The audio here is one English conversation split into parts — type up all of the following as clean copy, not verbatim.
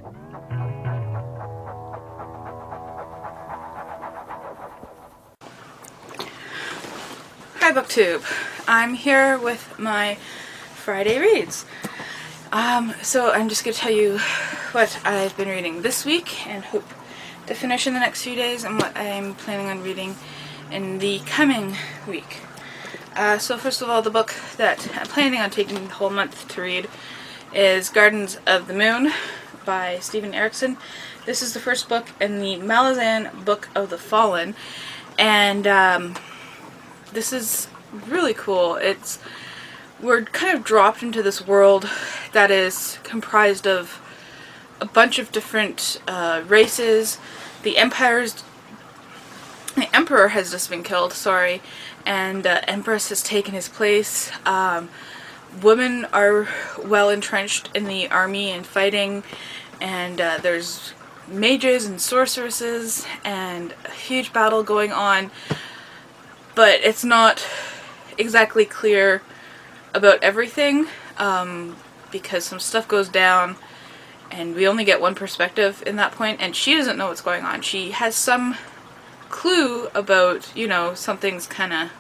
Hi BookTube. I'm here with my Friday reads. So I'm just going to tell you what I've been reading this week and hope to finish in the next few days, and what I'm planning on reading in the coming week. So first of all, the book that I'm planning on taking the whole month to read is Gardens of the Moon by Steven Erikson. This is the first book in the Malazan Book of the Fallen, and this is really cool. We're kind of dropped into this world that is comprised of a bunch of different races. The emperor has just been killed, sorry, and Empress has taken his place. Women are well entrenched in the army and fighting, and there's mages and sorceresses and a huge battle going on. But it's not exactly clear about everything, because some stuff goes down and we only get one perspective in that point, and she doesn't know what's going on. She has some clue about, you know, something's kind of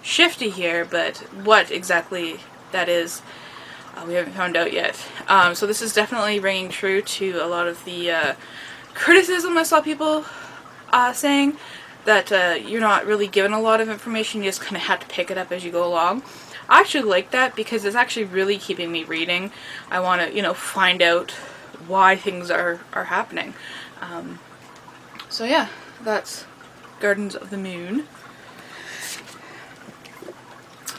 shifty here, but what exactly that is, we haven't found out yet. So this is definitely ringing true to a lot of the criticism I saw people saying, that you're not really given a lot of information, you just kind of have to pick it up as you go along. I actually like that because it's actually really keeping me reading. I want to, you know, find out why things are happening. So yeah, that's Gardens of the Moon.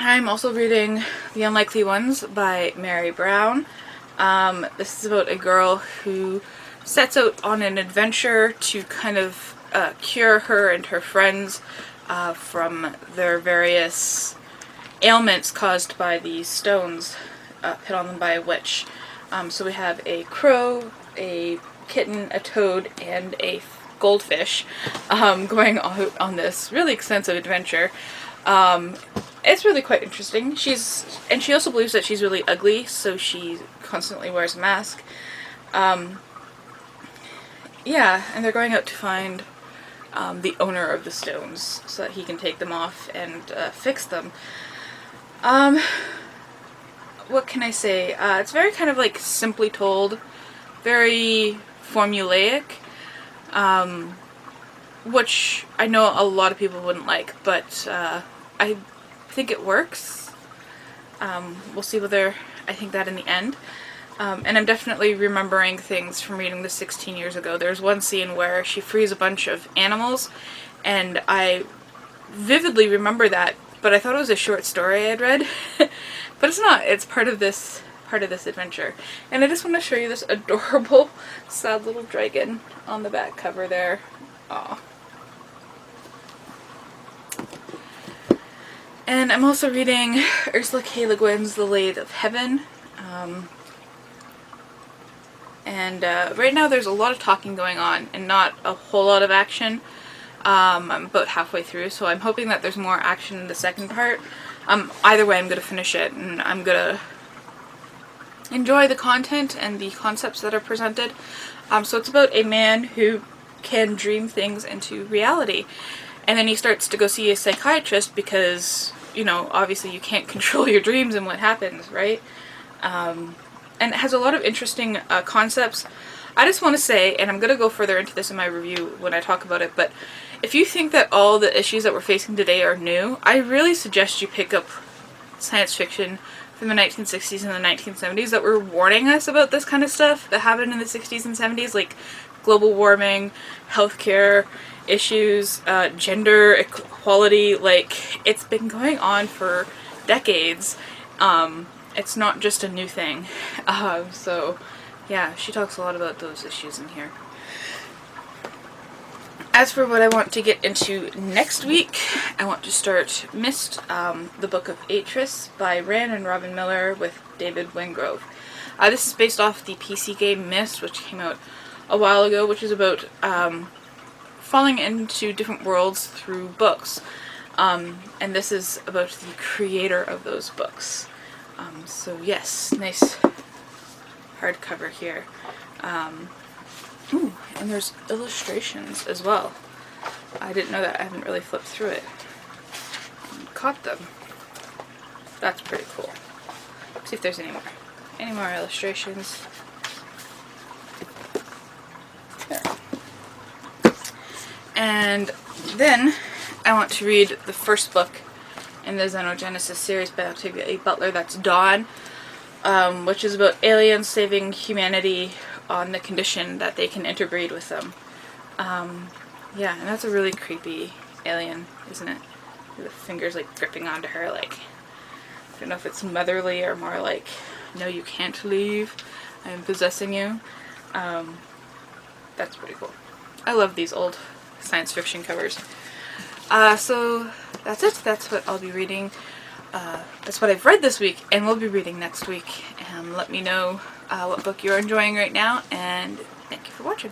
I'm also reading The Unlikely Ones by Mary Brown. This is about a girl who sets out on an adventure to kind of cure her and her friends from their various ailments caused by these stones put on them by a witch. So we have a crow, a kitten, a toad, and a goldfish going on this really extensive adventure. It's really quite interesting. She also believes that she's really ugly, so she constantly wears a mask. Yeah, and they're going out to find the owner of the stones so that he can take them off and fix them. What can I say? It's very kind of like simply told, very formulaic, which I know a lot of people wouldn't like, but I think it works. We'll see whether I think that in the end. And I'm definitely remembering things from reading this 16 years ago. There's one scene where she frees a bunch of animals, and I vividly remember that, but I thought it was a short story I had read. But it's not. It's part of this adventure. And I just want to show you this adorable, sad little dragon on the back cover there. Aw. And I'm also reading Ursula K. Le Guin's The Lathe of Heaven. And right now there's a lot of talking going on and not a whole lot of action. I'm about halfway through, so I'm hoping that there's more action in the second part. Either way, I'm going to finish it, and I'm going to enjoy the content and the concepts that are presented. So it's about a man who can dream things into reality. And then he starts to go see a psychiatrist because, you know, obviously you can't control your dreams and what happens, right? And it has a lot of interesting concepts. I just want to say, and I'm going to go further into this in my review when I talk about it, but if you think that all the issues that we're facing today are new, I really suggest you pick up science fiction from the 1960s and the 1970s that were warning us about this kind of stuff that happened in the 60s and 70s, like global warming, healthcare issues, gender equality. Like, it's been going on for decades. It's not just a new thing. So yeah, she talks a lot about those issues in here. As for what I want to get into next week, I want to start Myst, the Book of Atris by Rand and Robin Miller with David Wingrove. This is based off the PC game Myst, which came out a while ago, which is about falling into different worlds through books. And this is about the creator of those books. So yes, nice hardcover here. Ooh, and there's illustrations as well. I didn't know that. I haven't really flipped through it. Caught them. That's pretty cool. See if there's any more. Any more illustrations. There. And then I want to read the first book in the Xenogenesis series by Octavia A. Butler. That's Dawn, which is about aliens saving humanity on the condition that they can interbreed with them. Yeah, and that's a really creepy alien, isn't it? The fingers like gripping onto her, like, I don't know if it's motherly or more like, no, you can't leave, I'm possessing you. That's pretty cool. I love these old science fiction covers. So that's it. That's what I'll be reading. That's what I've read this week and will be reading next week. Let me know what book you're enjoying right now, and thank you for watching.